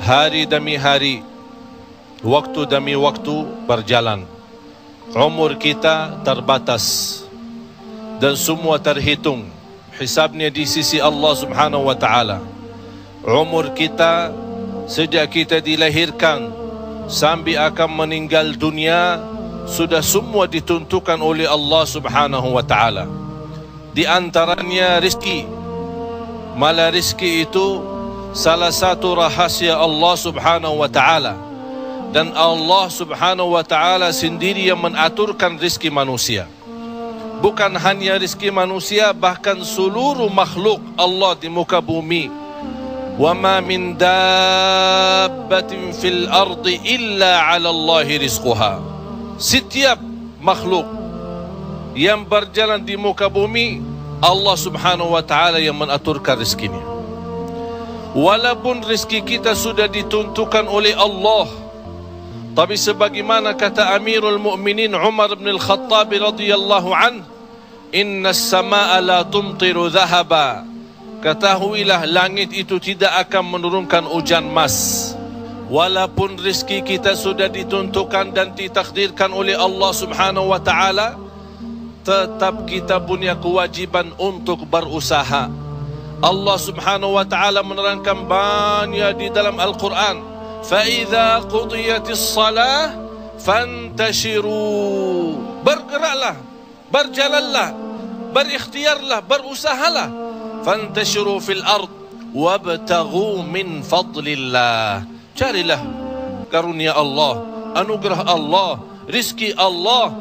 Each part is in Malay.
Hari demi hari, waktu demi waktu berjalan. Umur kita terbatas dan semua terhitung hisabnya di sisi Allah Subhanahu wa taala. Umur kita sejak kita dilahirkan sampai akan meninggal dunia sudah semua ditentukan oleh Allah Subhanahu wa taala. Di antaranya rezeki. Malah rezeki itu salah satu rahasia Allah Subhanahu wa taala, dan Allah Subhanahu wa taala sendiri yang mengaturkan rezeki manusia. Bukan hanya rezeki manusia, bahkan seluruh makhluk Allah di muka bumi. Wa ma min dabbatin fil ardi illa 'ala Allahi rizquha. Setiap makhluk yang berjalan di muka bumi, Allah Subhanahu wa taala yang mengaturkan rezekinya. Walaupun rezeki kita sudah ditentukan oleh Allah, tapi sebagaimana kata Amirul Mukminin Umar bin Al-Khattab radhiyallahu an, "Inna as-samaa'a la tumtiru dhahaba." Ketahuilah langit itu tidak akan menurunkan hujan emas. Walaupun rezeki kita sudah ditentukan dan ditakdirkan oleh Allah Subhanahu wa taala, tetap kita punya kewajiban untuk berusaha. Allah Subhanahu wa taala menerangkan banyak di dalam Al-Quran, "Fa-idza qudiyatis shalah fantashiru." Bergeraklah, berjalanlah, berikhtiarlah, berusahalah. Fantashiru fil ard wabtaghu min fadlillah. Carilah karunia Allah, anugerah Allah, rizki Allah.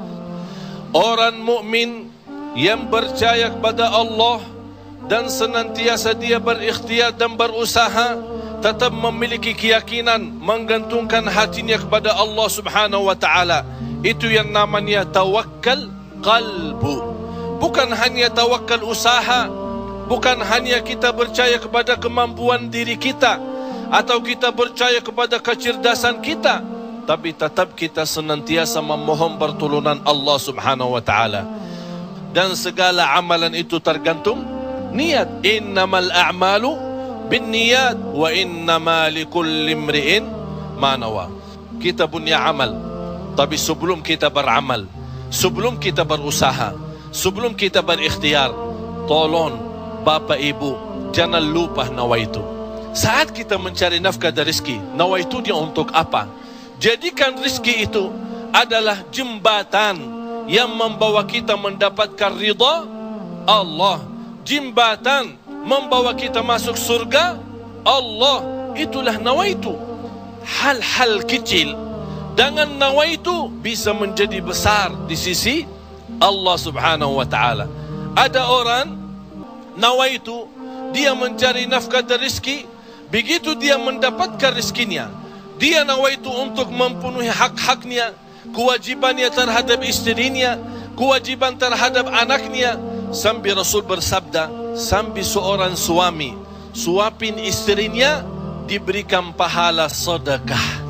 Orang mukmin yang percaya kepada Allah dan senantiasa dia berikhtiar dan berusaha, tetap memiliki keyakinan, menggantungkan hatinya kepada Allah Subhanahu wa taala. Itu yang namanya tawakkal qalbu. Bukan hanya tawakal usaha, bukan hanya kita percaya kepada kemampuan diri kita atau kita percaya kepada kecerdasan kita, tapi tetap kita senantiasa memohon pertolongan Allah Subhanahu wa taala. Dan segala amalan itu tergantung niat. Innamal a'malu binniyat wa innama likulli imri'in ma nawa. Kita punya amal, tapi sebelum kita beramal, sebelum kita berusaha, sebelum kita berikhtiar, tolong Bapak Ibu jangan lupa nawaitu. Saat kita mencari nafkah dan rezeki, nawaitu dia untuk apa? Jadikan rezeki itu adalah jembatan yang membawa kita mendapatkan ridha Allah, jembatan membawa kita masuk surga Allah. Itulah nawaitu. Hal-hal kecil dengan nawaitu bisa menjadi besar di sisi Allah Subhanahu wa taala. Ada orang nawaitu dia mencari nafkah dan rezeki, begitu dia mendapatkan rezekinya, dia nawaitu untuk memenuhi hak-haknya, kewajibannya terhadap istrinya, kewajiban terhadap anaknya. Sampai Rasul bersabda, sampai seorang suami suapin istrinya diberikan pahala sedekah.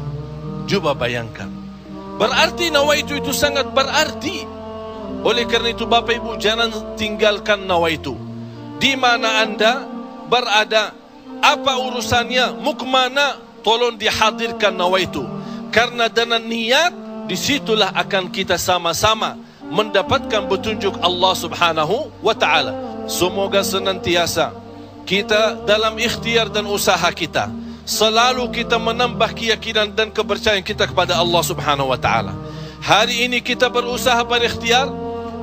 Coba bayangkan, berarti nawaitu itu sangat berarti. Oleh karena itu Bapak Ibu jangan tinggalkan nawaitu. Di mana anda berada, apa urusannya, mau kemana, tolong dihadirkan nawaitu. Karena dengan niat, disitulah akan kita sama-sama mendapatkan petunjuk Allah Subhanahu wa ta'ala. Semoga senantiasa kita dalam ikhtiar dan usaha kita, selalu kita menambah keyakinan dan kepercayaan kita kepada Allah Subhanahu wa ta'ala. Hari ini kita berusaha berikhtiar,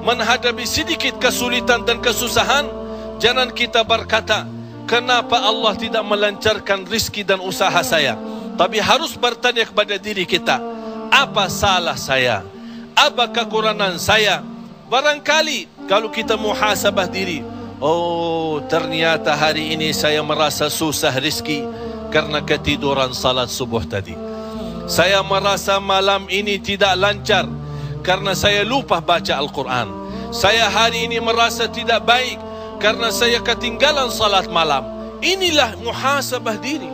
menghadapi sedikit kesulitan dan kesusahan, jangan kita berkata, kenapa Allah tidak melancarkan rizki dan usaha saya? Tapi harus bertanya kepada diri kita, apa salah saya? Apa kekurangan saya? Barangkali kalau kita muhasabah diri, oh ternyata hari ini saya merasa susah rizki karena ketiduran salat subuh tadi. Saya merasa malam ini tidak lancar karena saya lupa baca Al-Quran. Saya hari ini merasa tidak baik karena saya ketinggalan salat malam. Inilah muhasabah diri.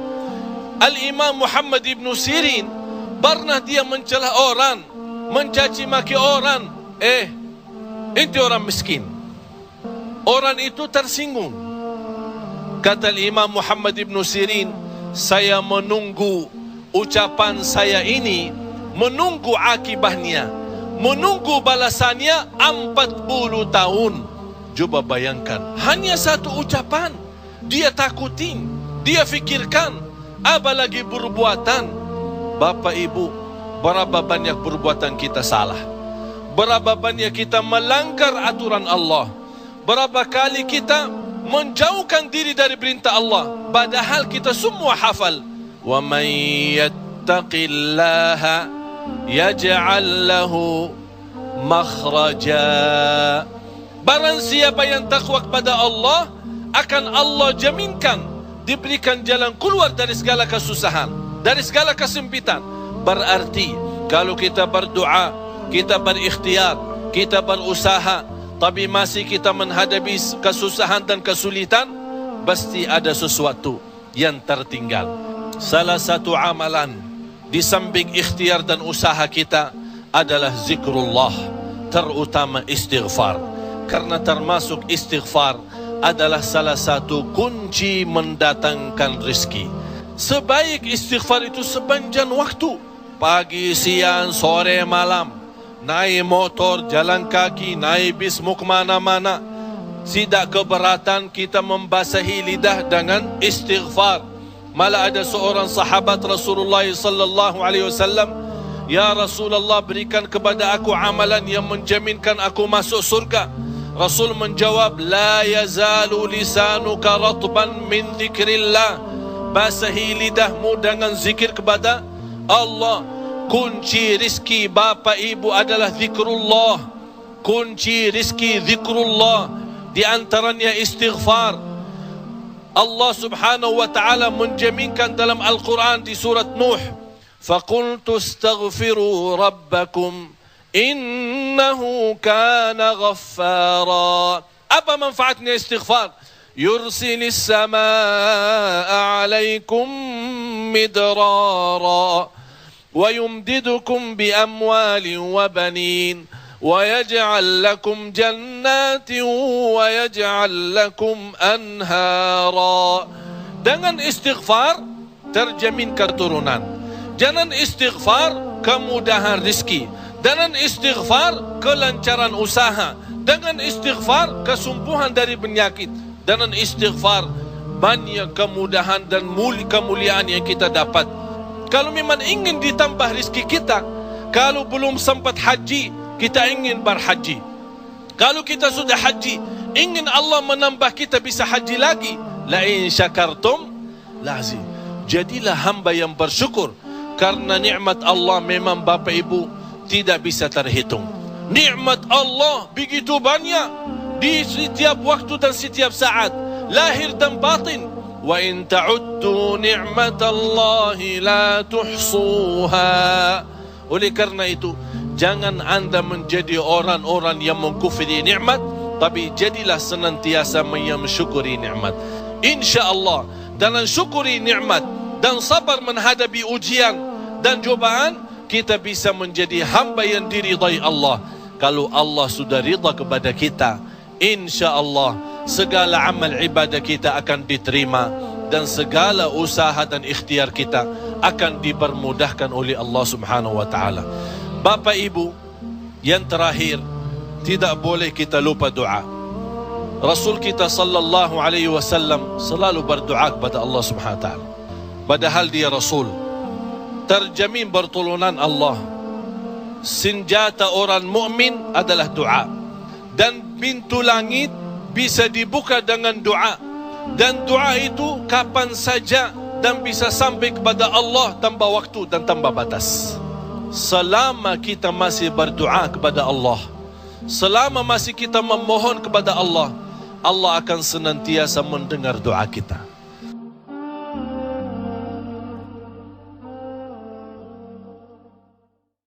Al-Imam Muhammad ibn Sirin pernah dia mencela orang, mencaci maki orang. Itu orang miskin. Orang itu tersinggung. Kata Imam Muhammad ibn Sirin, saya menunggu ucapan saya ini, menunggu akibahnya, menunggu balasannya 40 tahun. Coba bayangkan, hanya satu ucapan dia takutin, dia fikirkan, apalagi perbuatan. Bapak Ibu, berapa banyak perbuatan kita salah, berapa banyak kita melanggar aturan Allah, berapa kali kita menjauhkan diri dari perintah Allah, padahal kita semua hafal. Wa man yattaqillaha yaj'al lahu makhraja. Barang siapa yang takwa kepada Allah, akan Allah jaminkan diberikan jalan keluar dari segala kesusahan, dari segala kesempitan. Berarti kalau kita berdoa, kita berikhtiar, kita berusaha, tapi masih kita menghadapi kesusahan dan kesulitan, pasti ada sesuatu yang tertinggal. Salah satu amalan di samping ikhtiar dan usaha kita adalah zikrullah, terutama istighfar. Karena termasuk istighfar adalah salah satu kunci mendatangkan rezeki. Sebaik istighfar itu sepanjang waktu, pagi, siang, sore, malam. Naik motor, jalan kaki, naik bis, mau kemana-mana, tidak keberatan kita membasahi lidah dengan istighfar. Malah ada seorang sahabat Rasulullah sallallahu alaihi wasallam, "Ya Rasulullah, berikan kepada aku amalan yang menjaminkan aku masuk surga." Rasul menjawab, "La yazalu lisanuka ratban min dzikrillah." Basahi lidahmu dengan zikir kepada Allah. Kunci rizki Bapak Ibu adalah zikrullah. Kunci rizki zikrullah, di antaranya istighfar. Allah Subhanahu wa ta'ala menjaminkan dalam Al-Quran di surat Nuh, "Faqultu astaghfiru rabbakum innahu kana ghaffara." Apa manfaatnya istighfar? Yursilis samaa alaikum midrara wa yumdidukum bi amwalin wa banin wa yaj'al lakum jannatin wa yaj'al lakum anhara. Dengan istighfar terjamin keturunan. Dengan istighfar kemudahan rezeki. Dengan istighfar kelancaran usaha. Dengan istighfar kesembuhan dari penyakit. Dengan istighfar banyak kemudahan dan kemuliaan yang kita dapat. Kalau memang ingin ditambah rezeki kita, kalau belum sempat haji, kita ingin berhaji. Kalau kita sudah haji, ingin Allah menambah kita bisa haji lagi. La in syakartum lazim. Jadilah hamba yang bersyukur, karena nikmat Allah memang Bapak Ibu tidak bisa terhitung. Nikmat Allah begitu banyak di setiap waktu dan setiap saat, lahir dan batin. Wa in ta'uddu ni'matallahi la tuhsuha. Oleh karena itu, jangan anda menjadi orang-orang yang mengkufri nikmat, tapi jadilah senantiasa mensyukuri nikmat. InsyaAllah dengan syukuri nikmat dan sabar menghadapi ujian dan cobaan, kita bisa menjadi hamba yang diridai Allah. Kalau Allah sudah ridha kepada kita, InsyaAllah segala amal ibadah kita akan diterima, dan segala usaha dan ikhtiar kita akan dipermudahkan oleh Allah Subhanahu wa ta'ala. Bapak Ibu, yang terakhir, tidak boleh kita lupa doa. Rasul kita sallallahu alaihi wasallam selalu berdoa kepada Allah Subhanahu wa ta'ala. Padahal dia Rasul, terjamin pertolongan Allah. Senjata orang mukmin adalah doa, dan pintu langit bisa dibuka dengan doa, dan doa itu kapan saja dan bisa sampai kepada Allah tanpa waktu dan tanpa batas. Selama kita masih berdoa kepada Allah, selama masih kita memohon kepada Allah, Allah akan senantiasa mendengar doa kita.